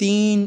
3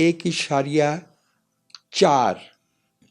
1.4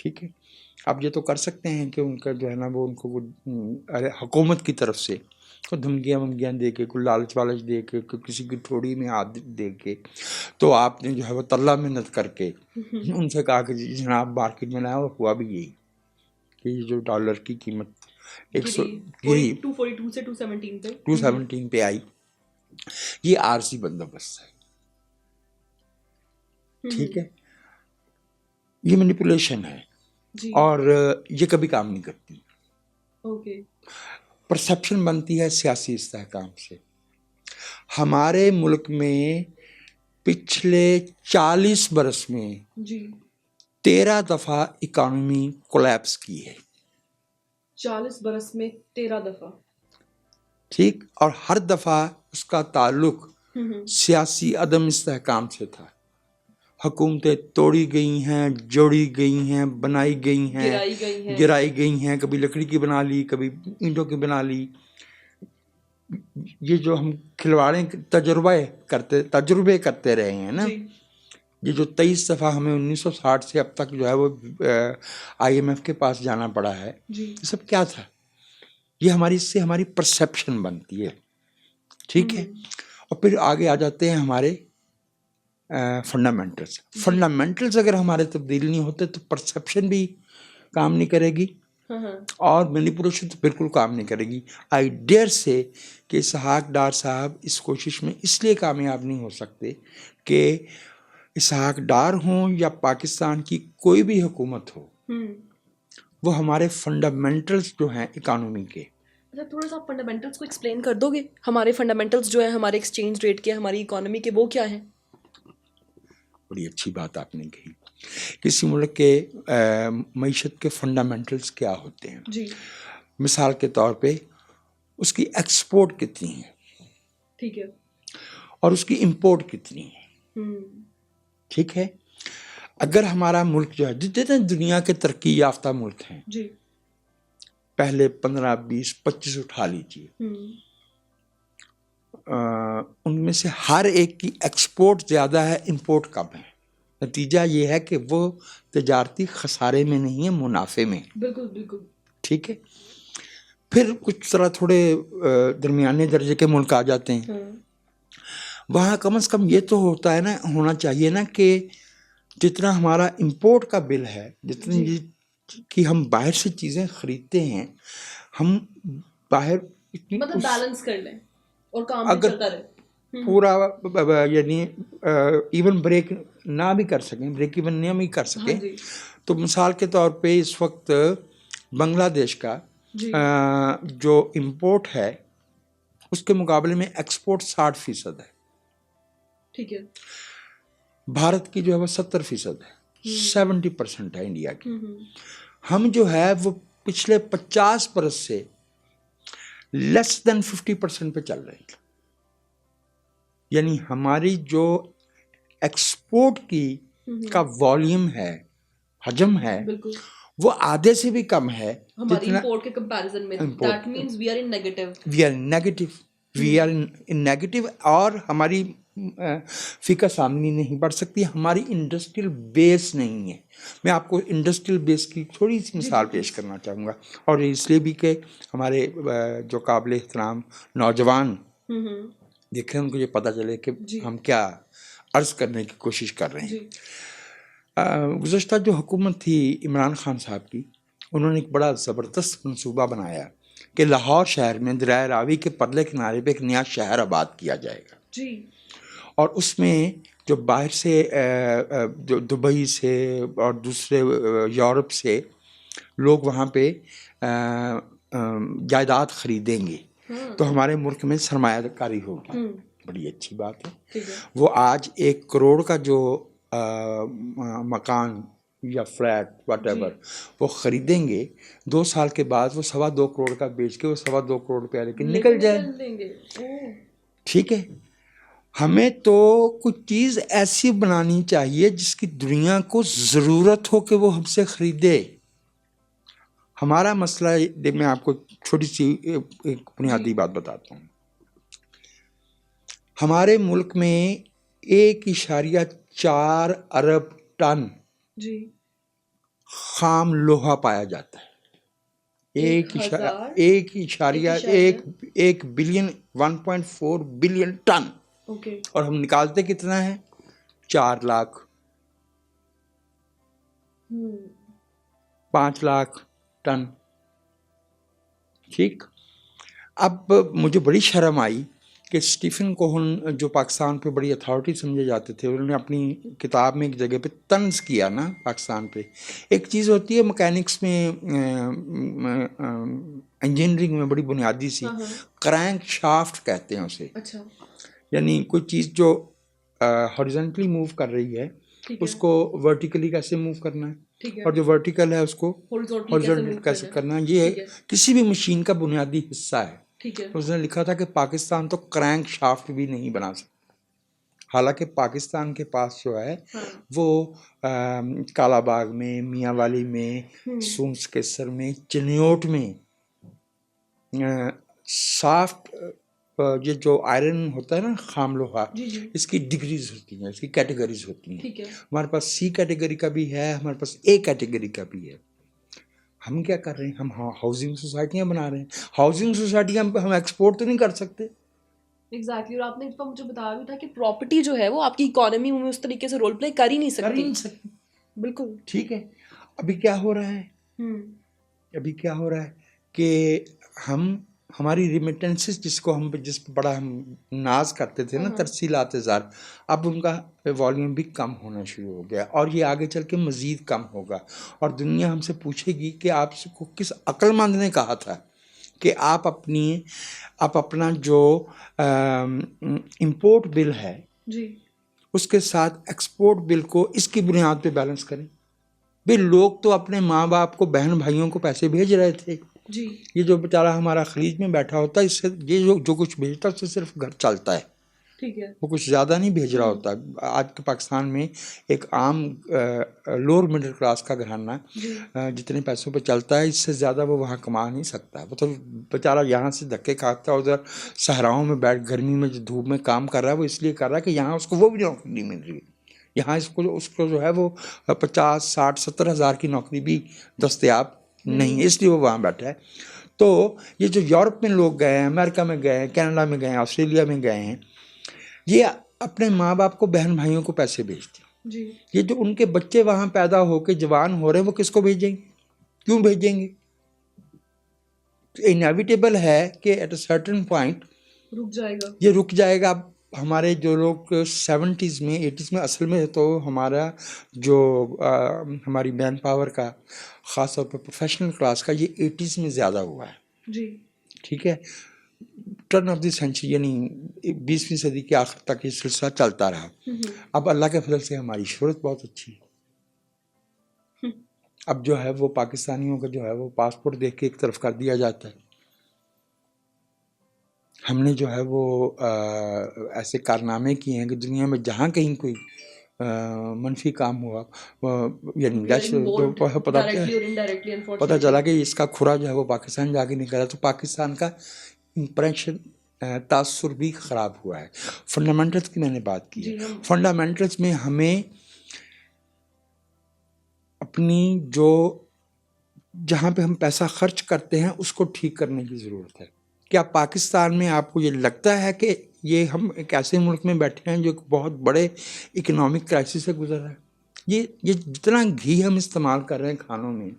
ٹھیک ہے. آپ یہ تو کر سکتے ہیں کہ ان کا جو ہے نا وہ ان کو وہ حکومت کی طرف سے کوئی دھمکیاں ومکیاں دے کے کوئی لالچ والچ دے کے کوئی کسی کی تھوڑی میں ہاتھ دے کے تو آپ نے جو ہے وہ تلہ محنت کر کے ان سے کہا کہ جناب مارکیٹ میں لایا اور ہوا بھی یہی کہ یہ جو ڈالر کی قیمت 242 سے 217 پہ 217 پہ آئی. یہ عارضی بندوبست ہے. ٹھیک ہے. یہ مینیپولیشن ہے اور یہ کبھی کام نہیں کرتی. پرسیپشن بنتی ہے سیاسی استحکام سے. ہمارے ملک میں پچھلے 40 برس میں 13 دفعہ اکانومی کولیپس کی ہے. 40 برس میں 13 دفعہ. ٹھیک. اور ہر دفعہ اس کا تعلق سیاسی عدم استحکام سے تھا. حکومتیں توڑی گئی ہیں, جوڑی گئی ہیں, بنائی گئی ہیں, گرائی گئی ہیں. کبھی لکڑی کی بنا لی, کبھی اینٹوں کی بنا لی. یہ جو ہم کھلواڑے تجربے کرتے رہے ہیں نا, یہ جو 23 دفعہ ہمیں 1960 سے اب تک جو ہے وہ IMF کے پاس جانا پڑا ہے, یہ سب کیا تھا؟ یہ اس سے ہماری پرسیپشن بنتی ہے. ٹھیک ہے. اور پھر آگے آ جاتے ہیں ہمارے فنڈامنٹلز اگر ہمارے تبدیل نہیں ہوتے تو پرسیپشن بھی کام نہیں کرے گی اور مینیپولیشن تو بالکل کام نہیں کرے گی. آئی ڈیئر سے کہ اسحاق ڈار صاحب اس کوشش میں اس لیے کامیاب نہیں ہو سکتے کہ اسحاق ڈار ہوں یا پاکستان کی کوئی بھی حکومت ہو, وہ ہمارے فنڈامنٹلز جو ہیں اکانومی کے. تھوڑا سا فنڈامنٹلز کو ایکسپلین کر دو گے؟ ہمارے فنڈامنٹلز جو ہیں ہمارے ایکسچینج ریٹ کے, ہماری اکانومی کے, وہ کیا ہیں؟ بڑی اچھی بات آپ نے کہی. کسی ملک کے معیشت کے فنڈامنٹلز کیا ہوتے ہیں؟ مثال کے طور پہ اس کی ایکسپورٹ کتنی ہے, ٹھیک ہے, اور اس کی امپورٹ کتنی ہے. ٹھیک ہے. اگر ہمارا ملک جو ہے جتنے دنیا کے ترقی یافتہ ملک ہیں, پہلے 15, 20, 25 اٹھا لیجیے, ان میں سے ہر ایک کی ایکسپورٹ زیادہ ہے, امپورٹ کم ہے. نتیجہ یہ ہے کہ وہ تجارتی خسارے میں نہیں ہے, منافع میں. بالکل بالکل. ٹھیک ہے. پھر کچھ طرح تھوڑے درمیانے درجے کے ملک آ جاتے ہیں, وہاں کم از کم یہ تو ہوتا ہے نا, ہونا چاہیے نا کہ جتنا ہمارا امپورٹ کا بل ہے, جتنی کہ ہم باہر سے چیزیں خریدتے ہیں, ہم باہر مطلب بیلنس کر لیں اور کام بھی چلتا رہے پورا, یعنی ایون بریک نہ بھی کر سکیں, بریک ایون نہ بھی کر سکیں. تو مثال کے طور پہ اس وقت بنگلہ دیش کا جو امپورٹ ہے اس کے مقابلے میں ایکسپورٹ 60% ہے. ٹھیک ہے. بھارت کی جو ہے وہ 70% ہے, 70% ہے انڈیا کی. ہم جو ہے وہ پچھلے 50 برس سے لیس دین 50% پہ چل رہے ہیں. یعنی ہماری جو ایکسپورٹ کی کا والیوم ہے, حجم ہے, وہ آدھے سے بھی کم ہے ہماری امپورٹ کے کمپیریزن میں. That means we are in negative. اور ہماری فکر سامنے نہیں بڑھ سکتی, ہماری انڈسٹریل بیس نہیں ہے. میں آپ کو انڈسٹریل بیس کی تھوڑی سی مثال پیش کرنا چاہوں گا, اور اس لیے بھی کہ ہمارے جو قابل احترام نوجوان دیکھ رہے ہیں ان کو یہ پتہ چلے کہ ہم کیا عرض کرنے کی کوشش کر رہے ہیں. گزشتہ جو حکومت تھی عمران خان صاحب کی, انہوں نے ایک بڑا زبردست منصوبہ بنایا کہ لاہور شہر میں دریائے راوی کے پرلے کنارے پہ ایک نیا شہر آباد کیا جائے گا. اور اس میں جو باہر سے جو دبئی سے اور دوسرے یورپ سے لوگ وہاں پہ جائیداد خریدیں گے تو ہمارے ملک میں سرمایہ کاری ہوگی. بڑی اچھی بات ہے. وہ آج 1 کروڑ کا جو مکان یا فلیٹ واٹ ایور وہ خریدیں گے, 2 سال کے بعد وہ 2.25 کروڑ کا بیچ کے وہ 2.25 کروڑ روپیہ لیکن نکل جائے. ٹھیک ہے. ہمیں تو کچھ چیز ایسی بنانی چاہیے جس کی دنیا کو ضرورت ہو کہ وہ ہم سے خریدے. ہمارا مسئلہ, میں آپ کو چھوٹی سی ایک بنیادی بات بتاتا ہوں. ہمارے ملک میں 1.4 ارب ٹن خام لوہا پایا جاتا ہے. 1.1 بلین 1.4 بلین ٹن. اور ہم نکالتے کتنا ہے؟ 4 لاکھ 5 لاکھ ٹن. ٹھیک. اب مجھے بڑی شرم آئی کہ اسٹیفن کوہن جو پاکستان پہ بڑی اتھارٹی سمجھے جاتے تھے، انہوں نے اپنی کتاب میں ایک جگہ پہ طنز کیا نا پاکستان پہ. ایک چیز ہوتی ہے مکینکس میں، انجینئرنگ میں بڑی بنیادی سی، کرینک شافٹ کہتے ہیں اسے. یعنی کوئی چیز جو ہاریزونٹلی موو کر رہی ہے اس کو ورٹیکلی کیسے موو کرنا ہے، اور جو ورٹیکل ہے اس کو ہاریزونٹلی کیسے کرنا ہے. یہ کسی بھی مشین کا بنیادی حصہ ہے. اس نے لکھا تھا کہ پاکستان تو کرینک شافٹ بھی نہیں بنا سکتا، حالانکہ پاکستان کے پاس جو ہے وہ کالا باغ میں، میاں والی میں، سونس کیسر میں، چنیوٹ میں سافٹ یہ جو آئرن ہوتا ہے نا، خام لوہا، اس کی ڈگریز ہوتی ہیں، اس کی کیٹیگریز ہوتی ہیں. ہمارے پاس سی کیٹیگری کا بھی ہے، ہمارے پاس اے کیٹیگری کا بھی ہے. ہم کیا کر رہے ہیں؟ ہم ہاؤسنگ سوسائٹیاں بنا رہے ہیں. ہاؤسنگ سوسائٹیاں ہم ایکسپورٹ تو نہیں کر سکتے. ایگزیکٹلی. اور آپ نے مجھے بتایا بھی تھا کہ پراپرٹی جو ہے وہ آپ کی اکانومی میں اس طریقے سے رول پلے کر ہی نہیں سکتی. بالکل ٹھیک ہے. ابھی کیا ہو رہا ہے کہ ہماری ریمیٹنسز جس پہ بڑا ہم ناز کرتے تھے نا، ترسیلات زار، اب ان کا والیوم بھی کم ہونا شروع ہو گیا، اور یہ آگے چل کے مزید کم ہوگا. اور دنیا ہم سے پوچھے گی کہ آپ کو کس عقل مند نے کہا تھا کہ آپ اپنا جو امپورٹ بل ہے اس کے ساتھ ایکسپورٹ بل کو اس کی بنیاد پہ بیلنس کریں. بھئی لوگ تو اپنے ماں باپ کو، بہن بھائیوں کو پیسے بھیج رہے تھے. یہ جو بیچارہ ہمارا خلیج میں بیٹھا ہوتا ہے، اس سے یہ جو کچھ بھیجتا ہے اس سے صرف گھر چلتا ہے. وہ کچھ زیادہ نہیں بھیج رہا ہوتا. آج کے پاکستان میں ایک عام لوور مڈل کلاس کا گھرانہ جتنے پیسوں پہ چلتا ہے، اس سے زیادہ وہ وہاں کما نہیں سکتا. وہ تو بیچارہ یہاں سے دھکے کھاتا ہے، ادھر صحراؤں میں بیٹھ گرمی میں جو دھوپ میں کام کر رہا ہے، وہ اس لیے کر رہا ہے کہ یہاں اس کو وہ بھی نوکری نہیں مل رہی. یہاں اس کو جو ہے وہ 50 60 70 ہزار کی نوکری بھی دستیاب نہیں ہے، اس لیے وہ وہاں بیٹھا ہے. تو یہ جو یورپ میں لوگ گئے ہیں، امریکہ میں گئے ہیں، کینیڈا میں گئے ہیں، آسٹریلیا میں گئے ہیں، یہ اپنے ماں باپ کو، بہن بھائیوں کو پیسے بھیجتے ہیں. یہ جو ان کے بچے وہاں پیدا ہو کے جوان ہو رہے ہیں، وہ کس کو بھیجیں گے؟ کیوں بھیجیں گے؟ انیویٹیبل ہے کہ ایٹ اے سرٹن پوائنٹ یہ رک جائے گا. اب ہمارے جو لوگ 70s میں 80s میں، اصل میں تو ہمارا جو ہماری مین پاور کا، خاص طور پہ پروفیشنل کلاس کا، یہ 80s میں زیادہ ہوا ہے. ٹھیک ہے. ٹرن آف دی سینچری یعنی 20ویں صدی کے آخر تک یہ سلسلہ چلتا رہا. اب اللہ کے فضل سے ہماری شہرت بہت اچھی ہے. اب جو ہے وہ پاکستانیوں کا جو ہے وہ پاسپورٹ دیکھ کے ایک طرف کر دیا جاتا ہے. ہم نے جو ہے وہ ایسے کارنامے کیے ہیں کہ دنیا میں جہاں کہیں کوئی منفی کام ہوا، یعنی پتہ چلا کہ اس کا کھرا جو ہے وہ پاکستان جا کے نکلا، تو پاکستان کا امپریشن، تاثر بھی خراب ہوا ہے. فنڈامنٹلز کی میں نے بات کی ہے. فنڈامنٹلز میں ہمیں اپنی جہاں پہ ہم پیسہ خرچ کرتے ہیں اس کو ٹھیک کرنے کی ضرورت ہے. کیا پاکستان میں آپ کو یہ لگتا ہے کہ یہ ہم ایک ایسے ملک میں بیٹھے ہیں جو بہت بڑے اکنامک کرائسس سے گزر رہا ہے؟ یہ جتنا گھی ہم استعمال کر رہے ہیں کھانوں میں،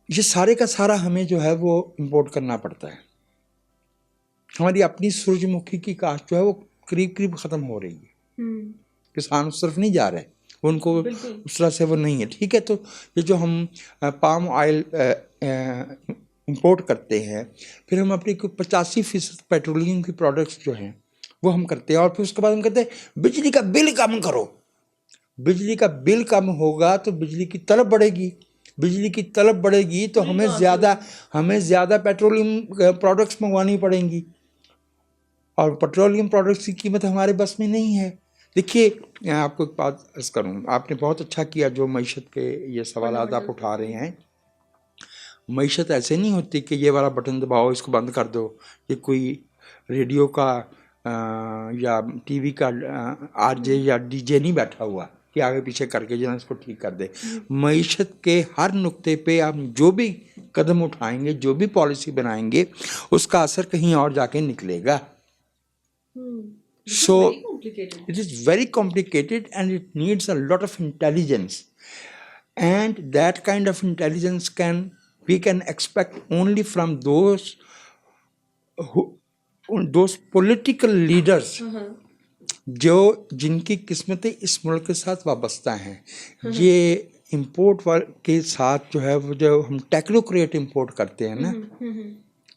یہ سارے کا سارا ہمیں جو ہے وہ امپورٹ کرنا پڑتا ہے. ہماری اپنی سورج مکھی کی کاشت جو ہے وہ قریب ختم ہو رہی ہے. کسان اس طرف نہیں جا رہے، ان کو اس طرح سے وہ نہیں ہے. ٹھیک ہے. تو یہ جو ہم پام آئل امپورٹ کرتے ہیں، پھر ہم اپنی 85% پیٹرولیم کی پروڈکٹس جو ہیں وہ ہم کرتے ہیں، اور پھر اس کے بعد ہم کہتے ہیں بجلی کا بل کم کرو. بجلی کا بل کم ہوگا تو بجلی کی طلب بڑھے گی. بجلی کی طلب بڑھے گی تو ہمیں زیادہ پیٹرولیم پروڈکٹس منگوانی پڑیں گی، اور پیٹرولیم پروڈکٹس کی قیمت ہمارے بس میں نہیں ہے. دیکھیے، میں آپ کو ایک بات عرض کروں، آپ نے بہت اچھا کیا جو معیشت کے یہ سوالات آپ اٹھا رہے ہیں. معیشت ایسے نہیں ہوتی کہ یہ والا بٹن دباؤ اس کو بند کر دو. یہ کوئی ریڈیو کا یا ٹی وی کا آر جے یا ڈی جے نہیں بیٹھا ہوا. کہ آگے پیچھے کر کے جو ہے اس کو ٹھیک کر دے. معیشت کے ہر نقطے پہ آپ جو بھی قدم اٹھائیں گے, جو بھی پالیسی بنائیں گے, اس کا اثر کہیں اور جا کے نکلے گا. So it is very complicated and it needs a lot of intelligence, and that kind of intelligence we can expect only from those political leaders جن کی قسمتیں اس ملک کے ساتھ وابستہ ہیں. یہ امپورٹ کے ساتھ جو ہے وہ جو ہم ٹیکنوکریٹ امپورٹ کرتے ہیں نا,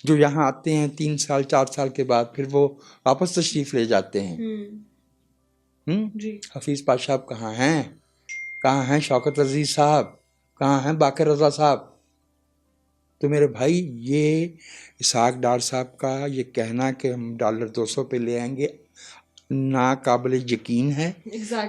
جو یہاں آتے ہیں 3 سال 4 سال کے بعد پھر وہ واپس تشریف لے جاتے ہیں. حفیظ پاشا صاحب کہاں ہیں, کہاں ہیں شوکت عزیز صاحب, کہاں ہیں باقر رضا صاحب؟ تو میرے بھائی یہ اسحاق ڈار صاحب کا یہ کہنا کہ ہم $200 پہ لے آئیں گے ناقابل یقین ہے.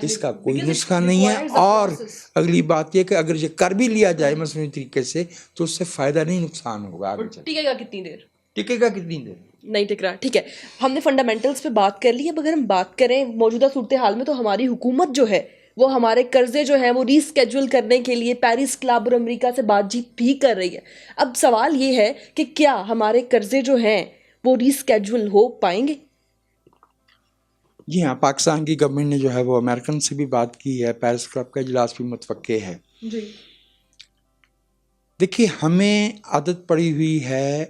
اس کا کوئی نسخہ نہیں ہے. اور اگلی بات یہ کہ اگر یہ کر بھی لیا جائے مصنوعی طریقے سے تو اس سے فائدہ نہیں نقصان ہوگا. ٹکے گا کتنی دیر؟ ٹکے گا کتنی دیر؟ نہیں ٹک رہا. ٹھیک ہے, ہم نے فنڈامنٹلس پہ بات کر لی. اب اگر ہم بات کریں موجودہ صورتحال میں تو ہماری حکومت جو ہے وہ ہمارے قرضے جو ہیں وہ ری اسکیجول کرنے کے لیے پیرس کلب اور امریکہ سے بات چیت بھی کر رہی ہے. اب سوال یہ ہے کہ کیا ہمارے قرضے جو ہیں وہ ری اسکیجول ہو پائیں گے؟ جی ہاں, پاکستان کی گورنمنٹ نے جو ہے وہ امریکن سے بھی بات کی ہے, پیرس کلب کا اجلاس بھی متوقع ہے. جی دیکھیے, ہمیں عادت پڑی ہوئی ہے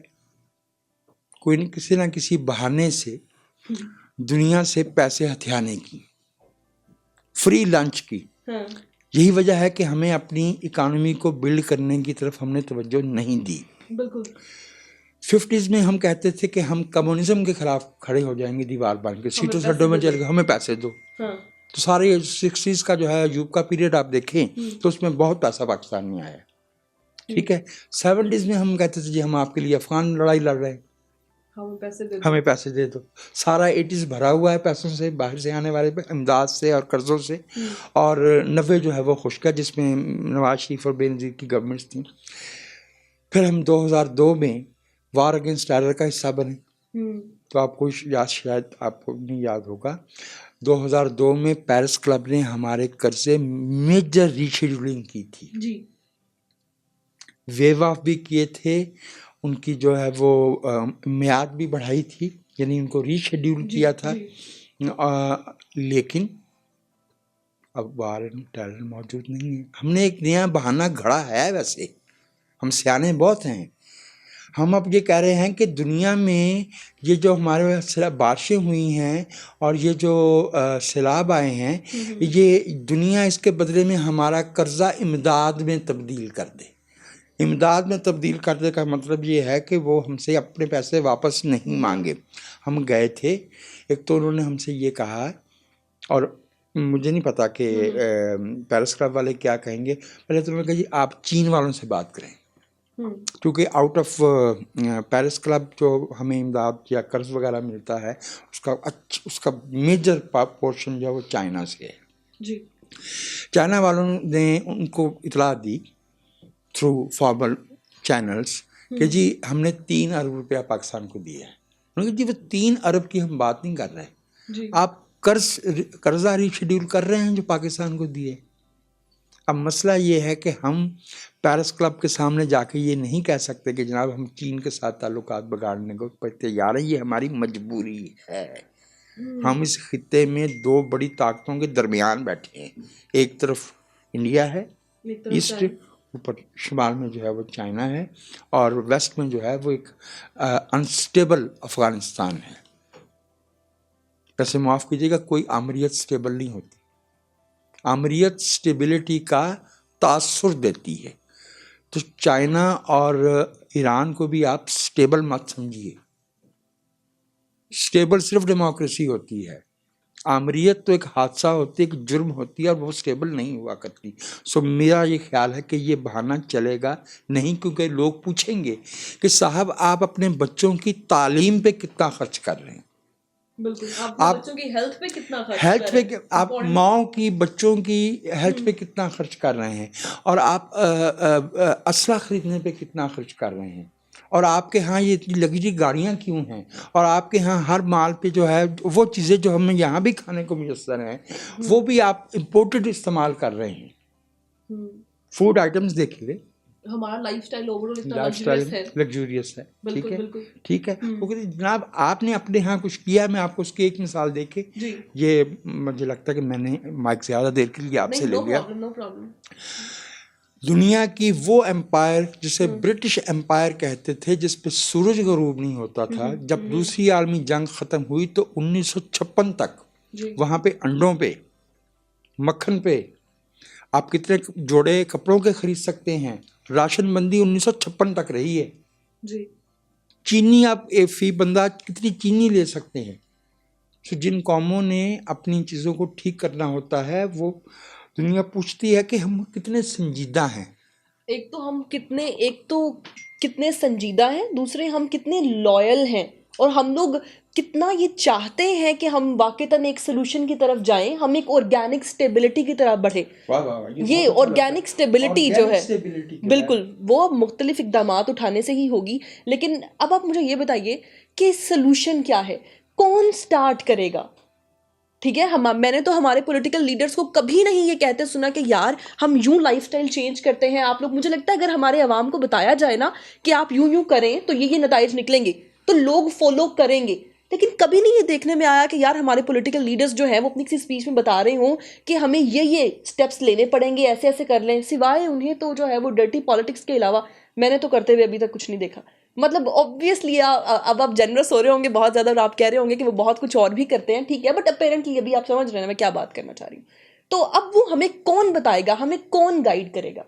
کوئی کسی نہ کسی بہانے سے دنیا سے پیسے ہتھیانے کی, فری لنچ کی. یہی وجہ ہے کہ ہمیں اپنی اکانومی کو بلڈ کرنے کی طرف ہم نے توجہ نہیں دی. بالکل 50s میں ہم کہتے تھے کہ ہم کمیونزم کے خلاف کھڑے ہو جائیں گے دیوار بن کے, سیٹوں سڈوں میں چل گئے, ہمیں پیسے دو. تو سارے 60s کا جو ہے ایوب کا پیریڈ آپ دیکھیں تو اس میں بہت پیسہ پاکستان میں آیا. ٹھیک ہے, 70s میں ہم کہتے تھے جی ہم آپ کے لیے افغان لڑائی لڑ رہے ہیں, ہمیں پیسے دے دو. سارا 80s بھرا ہوا ہے پیسوں سے, باہر سے آنے والے امداد سے اور قرضوں سے. اور 90 جو ہے وہ خشک ہے جس میں نواز شریف اور بینظیر کی گورنمنٹس تھیں. پھر ہم 2002 میں وار اگینسٹ ٹیرر کا حصہ بنے. تو آپ کو شاید آپ کو نہیں یاد ہوگا, 2002 میں پیرس کلب نے ہمارے قرضے میجر ریشیڈولنگ کی تھی. جی ویو آف بھی کیے تھے, ان کی جو ہے وہ میعاد بھی بڑھائی تھی, یعنی ان کو ری شیڈیول کیا تھا. لیکن اب وار اینڈ ٹیرر موجود نہیں ہے. ہم نے ایک نیا بہانہ گھڑا ہے. ویسے ہم سیانے بہت ہیں. ہم اب یہ کہہ رہے ہیں کہ دنیا میں یہ جو ہمارے بارشیں ہوئی ہیں اور یہ جو سیلاب آئے ہیں, یہ دنیا اس کے بدلے میں ہمارا قرضہ امداد میں تبدیل کر دے. امداد میں تبدیل کرنے کا مطلب یہ ہے کہ وہ ہم سے اپنے پیسے واپس نہیں مانگے. ہم گئے تھے, ایک تو انہوں نے ہم سے یہ کہا, اور مجھے نہیں پتا کہ پیرس کلب والے کیا کہیں گے. پہلے تو انہوں نے کہا جی آپ چین والوں سے بات کریں, کیونکہ آؤٹ آف پیرس کلب جو ہمیں امداد یا قرض وغیرہ ملتا ہے اس کا میجر پورشن جو ہے وہ چائنا سے ہے. جی چائنا والوں نے ان کو اطلاع دی تھرو فارمل چینلز کہ جی ہم نے 3 ارب روپیہ پاکستان کو دیا ہے. انہوں نے کہا جی وہ 3 ارب کی ہم بات نہیں کر رہے, آپ قرضہ ری شیڈیول کر رہے ہیں جو پاکستان کو دیے. اب مسئلہ یہ ہے کہ ہم پیرس کلب کے سامنے جا کے یہ نہیں کہہ سکتے کہ جناب ہم چین کے ساتھ تعلقات بگاڑنے کو تیار ہیں, یہ ہماری مجبوری ہے. ہم اس خطے میں 2 بڑی طاقتوں کے درمیان بیٹھے ہیں, ایک طرف انڈیا ہے ایسٹ, اوپر شمال میں جو ہے وہ چائنا ہے, اور ویسٹ میں جو ہے وہ ایک انسٹیبل افغانستان ہے. ویسے معاف کیجیے گا, کوئی آمریت سٹیبل نہیں ہوتی. آمریت سٹیبلٹی کا تاثر دیتی ہے. تو چائنا اور ایران کو بھی آپ سٹیبل مت سمجھیے. سٹیبل صرف ڈیموکریسی ہوتی ہے. آمریت تو ایک حادثہ ہوتی ہے, ایک جرم ہوتی ہے, اور وہ سٹیبل نہیں ہوا کرتی. سو میرا یہ خیال ہے کہ یہ بہانہ چلے گا نہیں, کیونکہ لوگ پوچھیں گے کہ صاحب آپ اپنے بچوں کی تعلیم پہ کتنا خرچ کر رہے ہیں. بالکل, آپ بچوں کی ہیلتھ پہ کتنا خرچ ہیلتھ پہ, آپ ماؤں کی بچوں کی ہیلتھ پہ کتنا خرچ کر رہے ہیں, اور آپ اسلحہ خریدنے پہ کتنا خرچ کر رہے ہیں, اور آپ کے ہاں یہ اتنی لگژری گاڑیاں کیوں ہیں, اور آپ کے ہاں ہر مال پہ جو ہے وہ چیزیں جو ہمیں یہاں بھی کھانے کو میسر ہیں وہ بھی آپ امپورٹڈ استعمال کر رہے ہیں. فوڈ آئٹمس دیکھیے, ہمارا لائف اسٹائل اوور آل اتنا لائف اسٹائل لگزوریس ہے. ٹھیک ہے, ٹھیک ہے. وہ کہتے ہیں جناب آپ نے اپنے ہاں کچھ کیا. میں آپ کو اس کی ایک مثال دے کے, یہ مجھے لگتا ہے کہ میں نے مائک زیادہ دیر کے لیے آپ سے لے لیا. دنیا کی وہ امپائر جسے برٹش امپائر کہتے تھے, جس پہ سورج غروب نہیں ہوتا تھا, جب دوسری عالمی جنگ ختم ہوئی تو 1956 تک وہاں پہ انڈوں پہ, مکھن پہ آپ کتنے جوڑے کپڑوں کے خرید سکتے ہیں. راشن بندی 1956 تک رہی ہے. چینی آپ فی بندہ کتنی چینی لے سکتے ہیں. جن قوموں نے اپنی چیزوں کو ٹھیک کرنا ہوتا ہے وہ دنیا پوچھتی ہے کہ ہم کتنے سنجیدہ ہیں. ایک تو کتنے سنجیدہ ہیں, دوسرے ہم کتنے لائل ہیں, اور ہم لوگ کتنا یہ چاہتے ہیں کہ ہم واقعتاً ایک سلوشن کی طرف جائیں, ہم ایک آرگینک سٹیبلٹی کی طرف بڑھیں. یہ آرگینک سٹیبلٹی جو ہے بالکل وہ مختلف اقدامات اٹھانے سے ہی ہوگی. لیکن اب آپ مجھے یہ بتائیے کہ سلوشن کیا ہے, کون سٹارٹ کرے گا؟ ٹھیک ہے, میں نے تو ہمارے پولیٹیکل لیڈرز کو کبھی نہیں یہ کہتے سنا کہ یار ہم یوں لائف سٹائل چینج کرتے ہیں آپ لوگ. مجھے لگتا ہے اگر ہمارے عوام کو بتایا جائے نا کہ آپ یوں کریں تو یہ نتائج نکلیں گے تو لوگ فالو کریں گے. لیکن کبھی نہیں یہ دیکھنے میں آیا کہ یار ہمارے پولیٹیکل لیڈرز جو ہیں وہ اپنی کسی اسپیچ میں بتا رہے ہوں کہ ہمیں یہ سٹیپس لینے پڑیں گے, ایسے ایسے کر لیں. سوائے انہیں تو جو ہے وہ ڈرٹی پالیٹکس کے علاوہ میں نے تو کرتے ہوئے ابھی تک کچھ نہیں دیکھا. مطلب آبویسلی اب آپ جنرس ہو رہے ہوں گے بہت زیادہ, اور آپ کہہ رہے ہوں گے کہ وہ بہت کچھ اور بھی کرتے ہیں, ٹھیک ہے, بٹ اپیرنٹلی ابھی آپ سمجھ رہے ہیں میں کیا بات کرنا چاہ رہی ہوں. تو اب وہ ہمیں کون بتائے گا, ہمیں کون گائیڈ کرے گا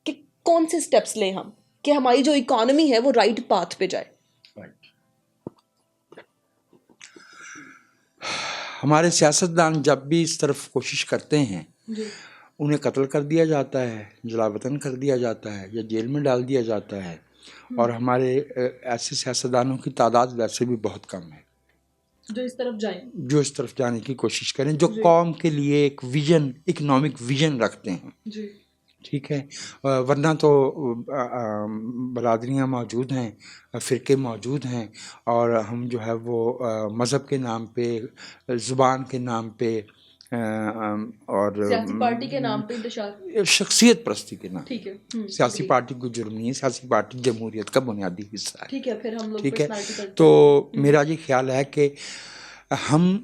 کہ کون سے سٹیپس لیں ہم کہ ہماری جو اکانومی ہے وہ رائٹ پاتھ پہ جائے. ہمارے سیاستدان جب بھی اس طرف کوشش کرتے ہیں انہیں قتل کر دیا جاتا ہے, جلا وطن کر دیا جاتا ہے, یا جیل میں ڈال دیا جاتا ہے. اور ہمارے ایسے سیاستدانوں کی تعداد ویسے بھی بہت کم ہے جو اس طرف جانے کی کوشش کریں, جو قوم کے لیے ایک ویژن, اکنامک ویژن رکھتے ہیں. ٹھیک ہے, ورنہ تو برادریاں موجود ہیں, فرقے موجود ہیں, اور ہم جو ہے وہ مذہب کے نام پہ, زبان کے نام پہ, اور سیاسی پارٹی کے نام پہ انتشار, شخصیت پرستی کے نام. ٹھیک ہے, سیاسی پارٹی کو جرم نہیں ہے, سیاسی پارٹی جمہوریت کا بنیادی حصہ ہے. ٹھیک ہے, پھر ہم لوگ ٹھیک ہے. تو میرا یہ خیال ہے کہ ہم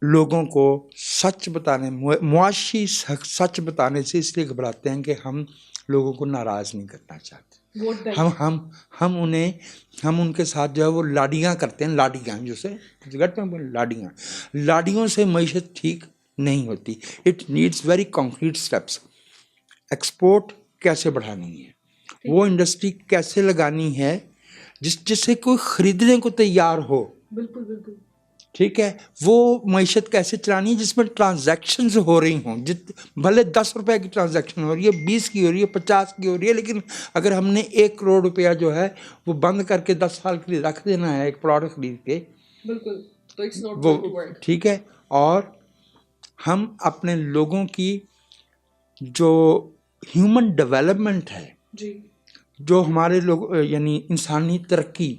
لوگوں کو سچ بتانے, معاشی سچ بتانے سے اس لیے گھبراتے ہیں کہ ہم لوگوں کو ناراض نہیں کرنا چاہتے. ہم ان کے ساتھ جو ہے وہ لاڈیاں کرتے ہیں, لاڈیوں سے معیشت ٹھیک نہیں ہوتی. It needs very concrete steps. Export کیسے بڑھانی ہے, وہ انڈسٹری کیسے لگانی ہے جس سے کوئی خریدنے کو تیار ہو. بالکل بالکل. ٹھیک ہے, وہ معیشت کیسے چلانی ہے جس میں ٹرانزیکشنز ہو رہی ہوں, بھلے 10 روپے کی ٹرانزیکشن ہو رہی ہے, 20 کی ہو رہی ہے, 50 کی ہو رہی ہے, لیکن اگر ہم نے 1 کروڑ روپیہ جو ہے وہ بند کر کے 10 سال کے لیے رکھ دینا ہے ایک پلاٹ خرید کے, بالکل, تو اٹس ناٹ وہ گوئنگ ٹو ورک. ٹھیک ہے. اور ہم اپنے لوگوں کی جو ہیومن ڈیولپمنٹ ہے, جو ہمارے لوگ یعنی انسانی ترقی,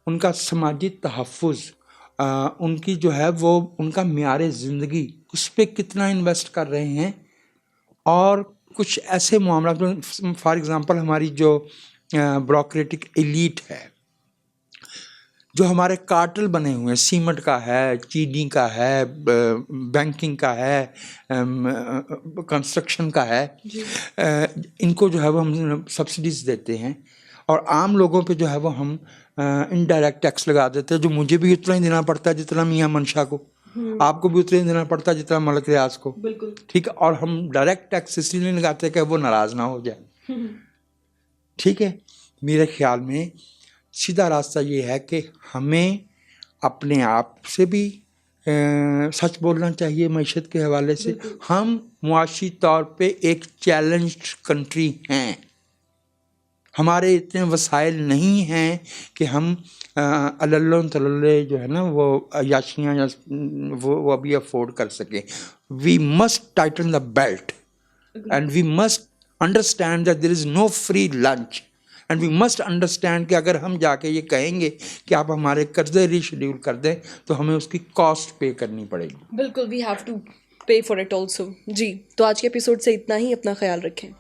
ان کا سماجی تحفظ, ان کی جو ہے وہ ان کا معیار زندگی, اس پہ کتنا انویسٹ کر رہے ہیں. اور کچھ ایسے معاملات, فار ایگزامپل ہماری جو بیوروکریٹک ایلیٹ ہے, جو ہمارے کارٹل بنے ہوئے ہیں, سیمنٹ کا ہے, چینی کا ہے, بینکنگ کا ہے, کنسٹرکشن کا ہے, ان کو جو ہے وہ ہم سبسڈیز دیتے ہیں, اور عام لوگوں پہ جو ہے وہ ہم انڈائریکٹ ٹیکس لگا دیتے ہیں, جو مجھے بھی اتنا ہی دینا پڑتا ہے جتنا میاں منشا کو, آپ کو بھی اتنا ہی دینا پڑتا ہے جتنا ملک ریاض کو. بالکل ٹھیک ہے. اور ہم ڈائریکٹ ٹیکس اس لیے نہیں لگاتے کہ وہ ناراض نہ ہو جائے. ٹھیک ہے. میرے خیال میں سیدھا راستہ یہ ہے کہ ہمیں اپنے آپ سے بھی سچ بولنا چاہیے معیشت کے حوالے سے. ہم معاشی طور پہ ایک چیلنجڈ کنٹری ہیں, ہمارے اتنے وسائل نہیں ہیں کہ ہم اللہ تللے جو ہے نا وہ عیاشیاں وہ ابھی افورڈ کر سکیں. We must tighten the belt and we must understand that there is no free lunch. And we must understand کہ اگر ہم جا کے یہ کہیں گے کہ آپ ہمارے قرضے ریشیڈیول کر دیں تو ہمیں اس کی کاسٹ پے کرنی پڑے گی. بالکل, we have to pay for it also. جی, تو آج کے ایپیسوڈ سے اتنا ہی. اپنا خیال رکھیں.